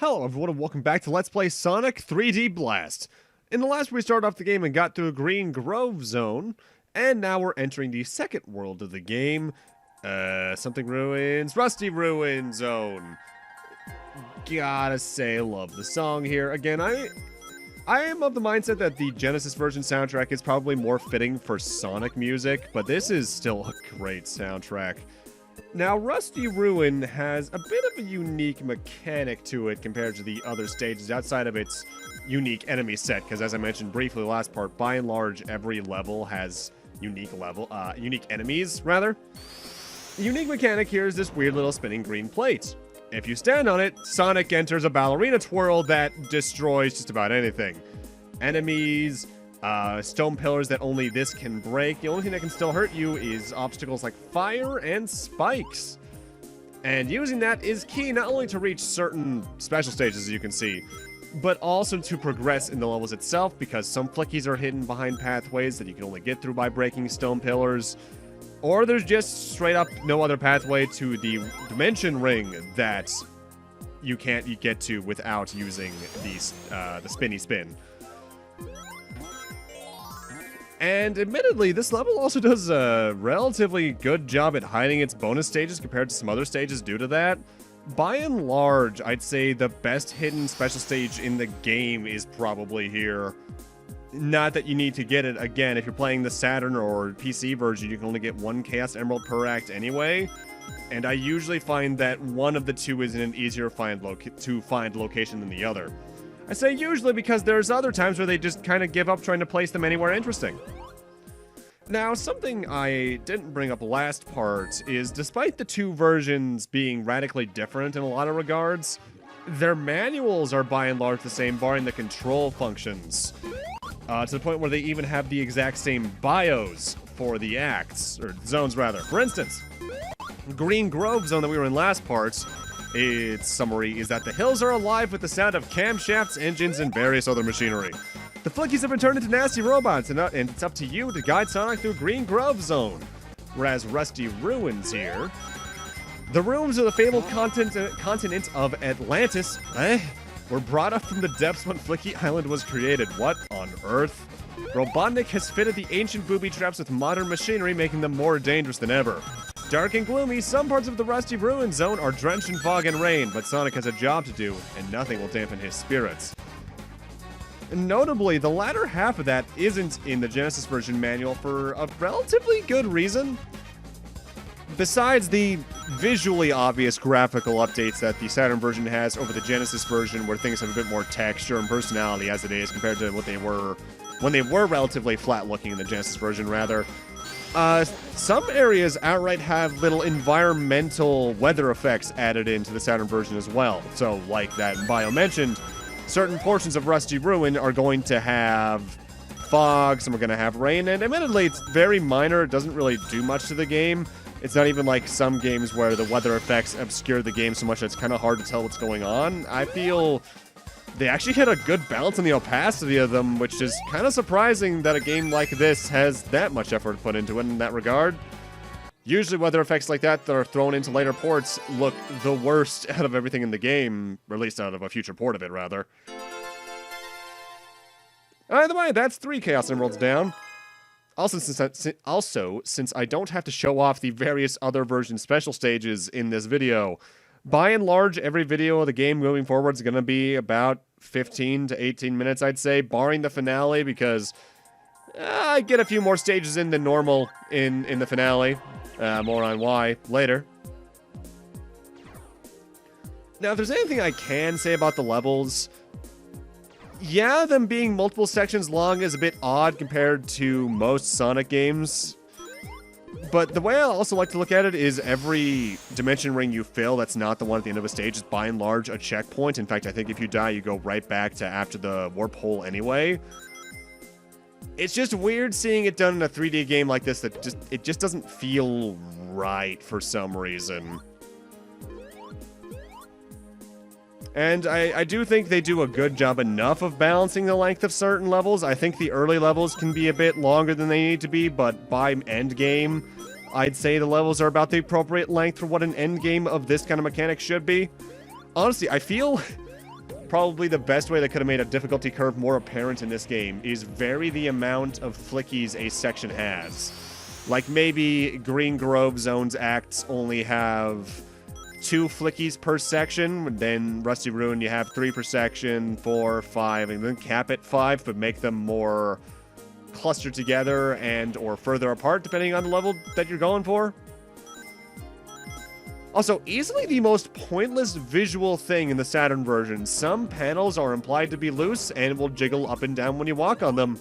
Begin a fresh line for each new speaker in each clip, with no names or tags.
Hello everyone and welcome back to Let's Play Sonic 3D Blast. In the last we started off the game and got through a Green Grove zone, and now we're entering the second world of the game. Something Ruins, Rusty Ruin Zone. Gotta say, I love the song here. Again, I am of the mindset that the Genesis version soundtrack is probably more fitting for Sonic music, but this is still a great soundtrack. Now, Rusty Ruin has a bit of a unique mechanic to it compared to the other stages outside of its unique enemy set, because as I mentioned briefly last part, by and large, every level has unique enemies, rather. The unique mechanic here is this weird little spinning green plate. If you stand on it, Sonic enters a ballerina twirl that destroys just about anything. Enemies, stone pillars that only this can break. The only thing that can still hurt you is obstacles like fire and spikes. And using that is key not only to reach certain special stages, as you can see, but also to progress in the levels itself, because some flickies are hidden behind pathways that you can only get through by breaking stone pillars. Or there's just straight up no other pathway to the dimension ring that you can't get to without using the spinny spin. And admittedly, this level also does a relatively good job at hiding its bonus stages compared to some other stages due to that. By and large, I'd say the best hidden special stage in the game is probably here. Not that you need to get it. Again, if you're playing the Saturn or PC version, you can only get one Chaos Emerald per act anyway. And I usually find that one of the two is in an easier to find location than the other. I say usually because there's other times where they just kind of give up trying to place them anywhere interesting. Now, something I didn't bring up last part is, despite the two versions being radically different in a lot of regards, their manuals are by and large the same, barring the control functions. To the point where they even have the exact same bios for the acts, or zones rather. For instance, Green Grove Zone that we were in last part, its summary is that the hills are alive with the sound of camshafts, engines, and various other machinery. The flickies have been turned into nasty robots, and it's up to you to guide Sonic through Green Grove Zone. Whereas Rusty Ruins here, the ruins of the fabled continent of Atlantis, were brought up from the depths when Flicky Island was created. What on earth? Robotnik has fitted the ancient booby traps with modern machinery, making them more dangerous than ever. Dark and gloomy, some parts of the Rusty Ruin Zone are drenched in fog and rain, but Sonic has a job to do, and nothing will dampen his spirits. And notably, the latter half of that isn't in the Genesis version manual for a relatively good reason. Besides the visually obvious graphical updates that the Saturn version has over the Genesis version, where things have a bit more texture and personality as it is compared to what they were when they were relatively flat looking in the Genesis version, rather. Some areas outright have little environmental weather effects added into the Saturn version as well. So, like that aforementioned, certain portions of Rusty Ruin are going to have fog, some are going to have rain, and admittedly, it's very minor. It doesn't really do much to the game. It's not even like some games where the weather effects obscure the game so much that it's kind of hard to tell what's going on. I feel they actually hit a good balance on the opacity of them, which is kind of surprising that a game like this has that much effort put into it in that regard. Usually weather effects like that are thrown into later ports look the worst out of everything in the game, or at least out of a future port of it, rather. Either way, that's 3 Chaos Emeralds down. Also, since I don't have to show off the various other version special stages in this video, by and large, every video of the game moving forward is going to be about 15 to 18 minutes, I'd say, barring the finale, because I get a few more stages in than normal in the finale. More on why later. Now, if there's anything I can say about the levels, yeah, them being multiple sections long is a bit odd compared to most Sonic games. But the way I also like to look at it is every dimension ring you fill that's not the one at the end of a stage is by and large a checkpoint. In fact, I think if you die, you go right back to after the warp hole anyway. It's just weird seeing it done in a 3D game like this that it just doesn't feel right for some reason. And I do think they do a good job enough of balancing the length of certain levels. I think the early levels can be a bit longer than they need to be, but by end game, I'd say the levels are about the appropriate length for what an end game of this kind of mechanic should be. Honestly, I feel probably the best way that could have made a difficulty curve more apparent in this game is vary the amount of flickies a section has. Like maybe Green Grove Zone's acts only have 2 flickies per section, then Rusty Ruin you have 3 per section, 4, 5, and then cap at 5, but make them more clustered together and or further apart depending on the level that you're going for. Also, easily the most pointless visual thing in the Saturn version. Some panels are implied to be loose and will jiggle up and down when you walk on them.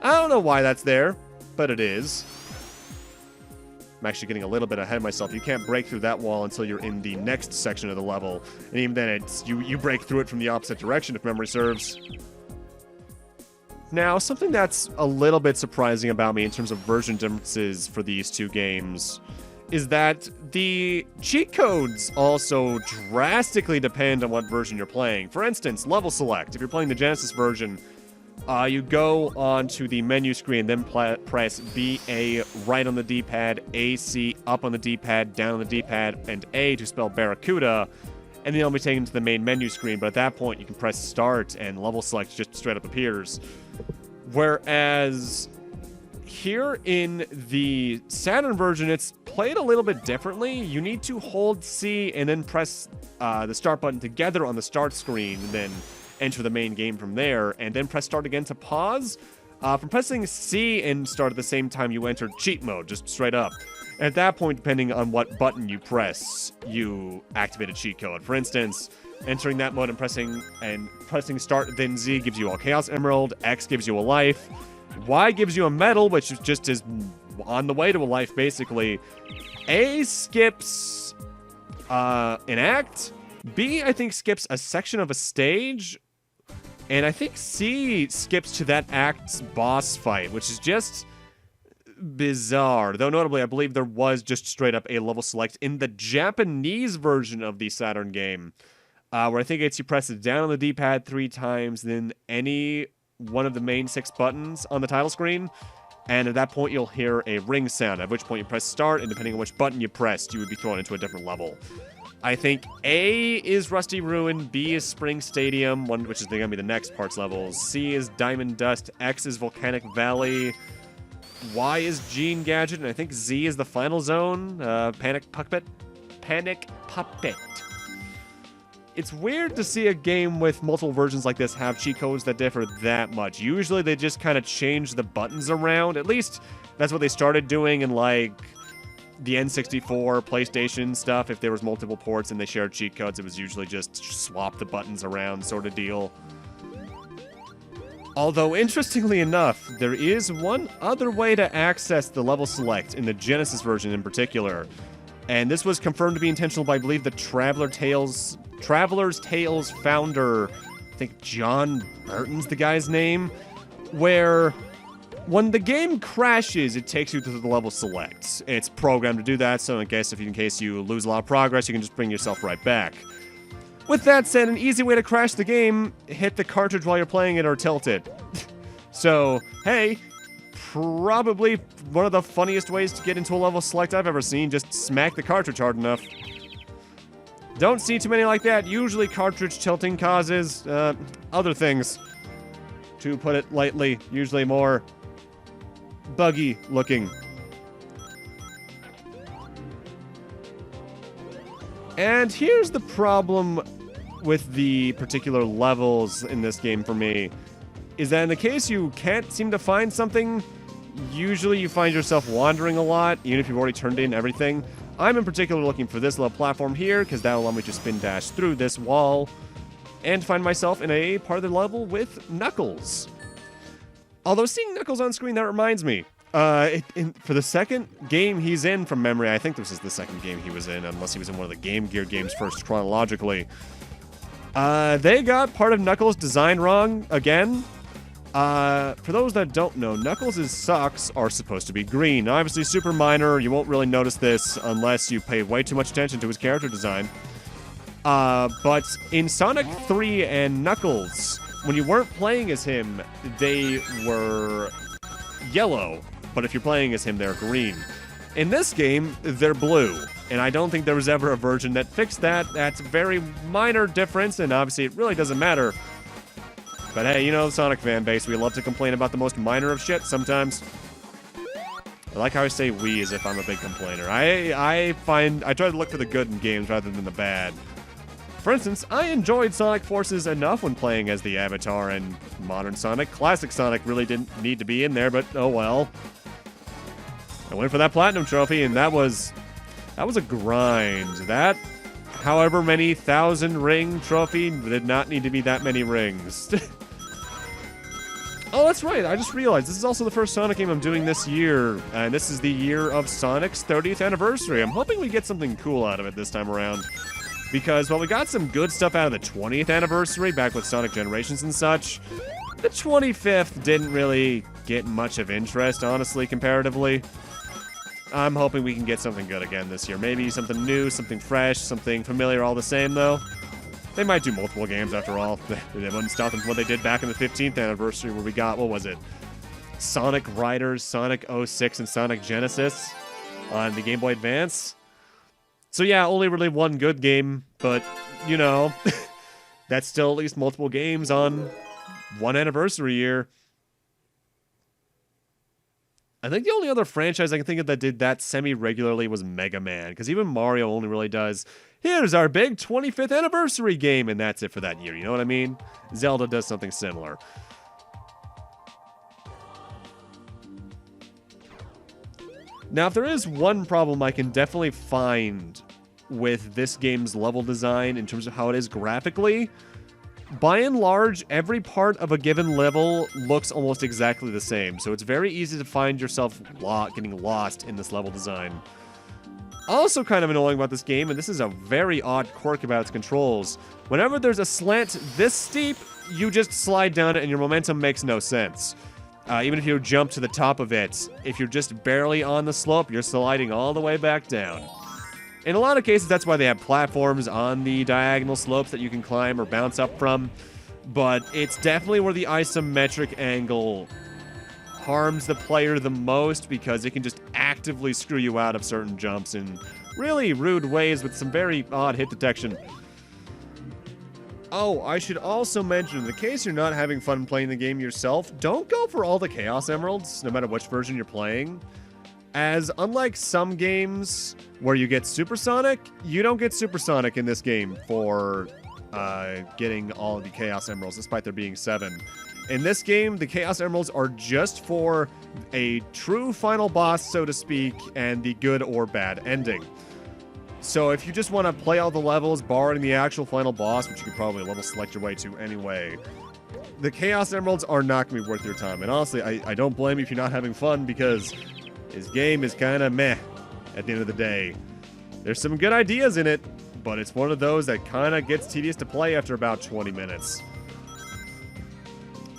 I don't know why that's there, but it is. I'm actually getting a little bit ahead of myself. You can't break through that wall until you're in the next section of the level. And even then, it's you break through it from the opposite direction, if memory serves. Now, something that's a little bit surprising about me in terms of version differences for these two games is that the cheat codes also drastically depend on what version you're playing. For instance, level select. If you're playing the Genesis version, you go onto the menu screen, then press BA right on the D-pad, AC up on the D-pad, down on the D-pad, and A to spell Barracuda, and then you'll be taken to the main menu screen. But at that point, you can press Start, and level select just straight up appears. Whereas here in the Saturn version, it's played a little bit differently. You need to hold C and then press the Start button together on the Start screen, and then enter the main game from there, and then press Start again to pause. From pressing C and Start at the same time, you enter cheat mode, just straight up. And at that point, depending on what button you press, you activate a cheat code. For instance, entering that mode and pressing Start, then Z gives you a Chaos Emerald, X gives you a life, Y gives you a medal, which is just is on the way to a life, basically. A skips an act. B, I think, skips a section of a stage. And I think C skips to that act's boss fight, which is just bizarre. Though notably, I believe there was just straight up a level select in the Japanese version of the Saturn game, where I think it's you press it down on the D-pad 3 times, then any one of the main 6 buttons on the title screen, and at that point you'll hear a ring sound, at which point you press Start, and depending on which button you pressed, you would be thrown into a different level. I think A is Rusty Ruin, B is Spring Stadium, which is going to be the next parts levels, C is Diamond Dust, X is Volcanic Valley, Y is Gene Gadget, and I think Z is the final zone, Panic Puppet. It's weird to see a game with multiple versions like this have cheat codes that differ that much. Usually they just kind of change the buttons around. At least that's what they started doing in, like, the N64, PlayStation stuff. If there was multiple ports and they shared cheat codes, it was usually just swap the buttons around sort of deal. Although, interestingly enough, there is one other way to access the level select in the Genesis version in particular. And this was confirmed to be intentional by, I believe, the Traveler's Tales founder, I think John Burton's the guy's name, where when the game crashes, it takes you to the level select. It's programmed to do that, so in case you lose a lot of progress, you can just bring yourself right back. With that said, an easy way to crash the game, hit the cartridge while you're playing it or tilt it. So, hey, probably one of the funniest ways to get into a level select I've ever seen. Just smack the cartridge hard enough. Don't see too many like that. Usually cartridge tilting causes other things, to put it lightly. Usually more buggy looking. And here's the problem with the particular levels in this game for me, is that in the case you can't seem to find something, usually you find yourself wandering a lot, even if you've already turned in everything. I'm in particular looking for this little platform here, because that'll allow me to spin dash through this wall, and find myself in a part of the level with Knuckles. Although seeing Knuckles on screen, that reminds me. For the second game he's in from memory, I think this is the second game he was in, unless he was in one of the Game Gear games first chronologically. They got part of Knuckles' design wrong again. For those that don't know, Knuckles' socks are supposed to be green. Now, obviously, super minor. You won't really notice this unless you pay way too much attention to his character design. But in Sonic 3 and Knuckles, when you weren't playing as him, they were yellow. But if you're playing as him, they're green. In this game, they're blue, and I don't think there was ever a version that fixed that. That's a very minor difference, and obviously it really doesn't matter. But hey, you know, Sonic fan base, we love to complain about the most minor of shit sometimes. I like how I say we as if I'm a big complainer. I try to look for the good in games rather than the bad. For instance, I enjoyed Sonic Forces enough when playing as the Avatar, and modern Sonic. Classic Sonic really didn't need to be in there, but oh well. I went for that Platinum Trophy, and that was a grind. That, however many 1,000 ring trophy, did not need to be that many rings. Oh, that's right, I just realized, this is also the first Sonic game I'm doing this year, and this is the year of Sonic's 30th anniversary. I'm hoping we get something cool out of it this time around. Because, while we got some good stuff out of the 20th anniversary, back with Sonic Generations and such, the 25th didn't really get much of interest, honestly, comparatively. I'm hoping we can get something good again this year. Maybe something new, something fresh, something familiar all the same, though. They might do multiple games, after all. They wouldn't stop them from what they did back in the 15th anniversary, where we got, what was it? Sonic Riders, Sonic 06, and Sonic Genesis on the Game Boy Advance. So yeah, only really one good game, but, you know, that's still at least multiple games on one anniversary year. I think the only other franchise I can think of that did that semi-regularly was Mega Man, because even Mario only really does, here's our big 25th anniversary game, and that's it for that year, you know what I mean? Zelda does something similar. Now, if there is one problem I can definitely find with this game's level design in terms of how it is graphically, by and large, every part of a given level looks almost exactly the same, so it's very easy to find yourself getting lost in this level design. Also kind of annoying about this game, and this is a very odd quirk about its controls, whenever there's a slant this steep, you just slide down it and your momentum makes no sense. Even if you jump to the top of it, if you're just barely on the slope, you're sliding all the way back down. In a lot of cases, that's why they have platforms on the diagonal slopes that you can climb or bounce up from, but it's definitely where the isometric angle harms the player the most, because it can just actively screw you out of certain jumps in really rude ways with some very odd hit detection. Oh, I should also mention, in the case you're not having fun playing the game yourself, don't go for all the Chaos Emeralds, no matter which version you're playing. As unlike some games where you get Supersonic, you don't get Supersonic in this game for getting all of the Chaos Emeralds, despite there being 7. In this game, the Chaos Emeralds are just for a true final boss, so to speak, and the good or bad ending. So if you just want to play all the levels, barring the actual final boss, which you could probably level select your way to anyway, the Chaos Emeralds are not going to be worth your time. And honestly, I don't blame you if you're not having fun, because this game is kind of meh at the end of the day. There's some good ideas in it, but it's one of those that kind of gets tedious to play after about 20 minutes.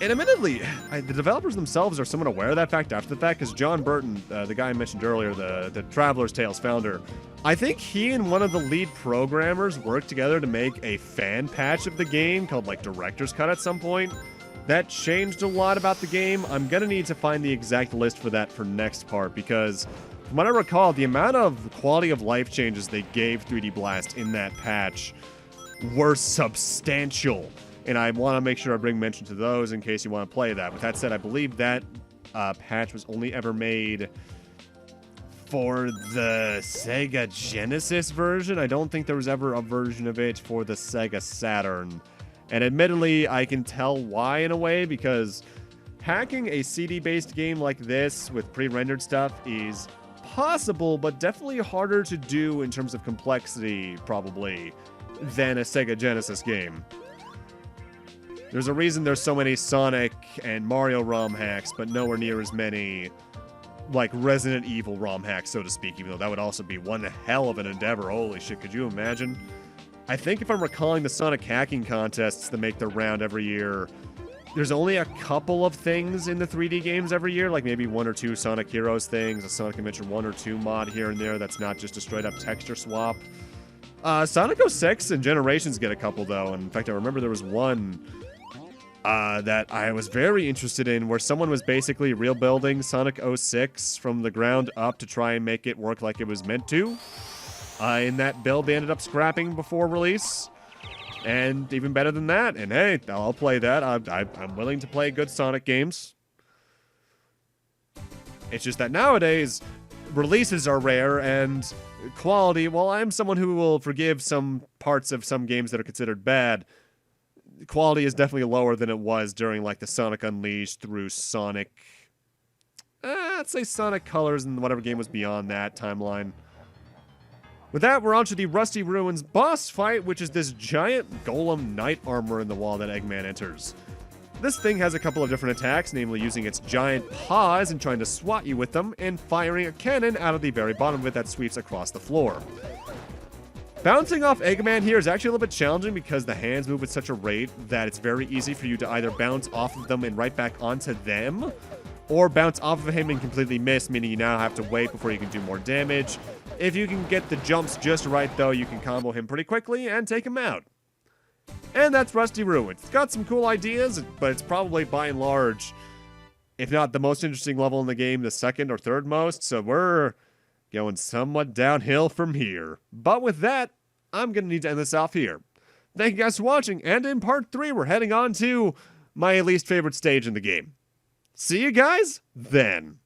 And admittedly, the developers themselves are somewhat aware of that fact after the fact, because John Burton, the guy I mentioned earlier, the Traveler's Tales founder, I think he and one of the lead programmers worked together to make a fan patch of the game called, like, Director's Cut at some point. That changed a lot about the game. I'm gonna need to find the exact list for that for next part, because from what I recall, the amount of quality of life changes they gave 3D Blast in that patch were substantial. And I want to make sure I bring mention to those in case you want to play that. With that said, I believe that patch was only ever made for the Sega Genesis version. I don't think there was ever a version of it for the Sega Saturn. And admittedly, I can tell why in a way, because hacking a CD-based game like this with pre-rendered stuff is possible, but definitely harder to do in terms of complexity, probably, than a Sega Genesis game. There's a reason there's so many Sonic and Mario ROM hacks, but nowhere near as many, like, Resident Evil ROM hacks, so to speak, even though that would also be one hell of an endeavor. Holy shit, could you imagine? I think if I'm recalling the Sonic hacking contests that make their round every year, there's only a couple of things in the 3D games every year, like maybe 1 or 2 Sonic Heroes things, a Sonic Adventure 1 or 2 mod here and there that's not just a straight-up texture swap. Sonic 06 and Generations get a couple, though, and in fact, I remember there was one that I was very interested in, where someone was basically real building Sonic 06 from the ground up to try and make it work like it was meant to. In that build, they ended up scrapping before release. And even better than that, and hey, I'll play that. I'm willing to play good Sonic games. It's just that nowadays, releases are rare, and quality, well, I'm someone who will forgive some parts of some games that are considered bad. Quality is definitely lower than it was during, like, the Sonic Unleashed through Sonic... I'd say Sonic Colors and whatever game was beyond that timeline. With that, we're on to the Rusty Ruins boss fight, which is this giant golem knight armor in the wall that Eggman enters. This thing has a couple of different attacks, namely using its giant paws and trying to swat you with them, and firing a cannon out of the very bottom of it that sweeps across the floor. Bouncing off Eggman here is actually a little bit challenging because the hands move at such a rate that it's very easy for you to either bounce off of them and right back onto them, or bounce off of him and completely miss, meaning you now have to wait before you can do more damage. If you can get the jumps just right, though, you can combo him pretty quickly and take him out. And that's Rusty Ruins. It's got some cool ideas, but it's probably, by and large, if not the most interesting level in the game, the second or third most, so we're going somewhat downhill from here. But with that, I'm going to need to end this off here. Thank you guys for watching, and in part 3, we're heading on to my least favorite stage in the game. See you guys then.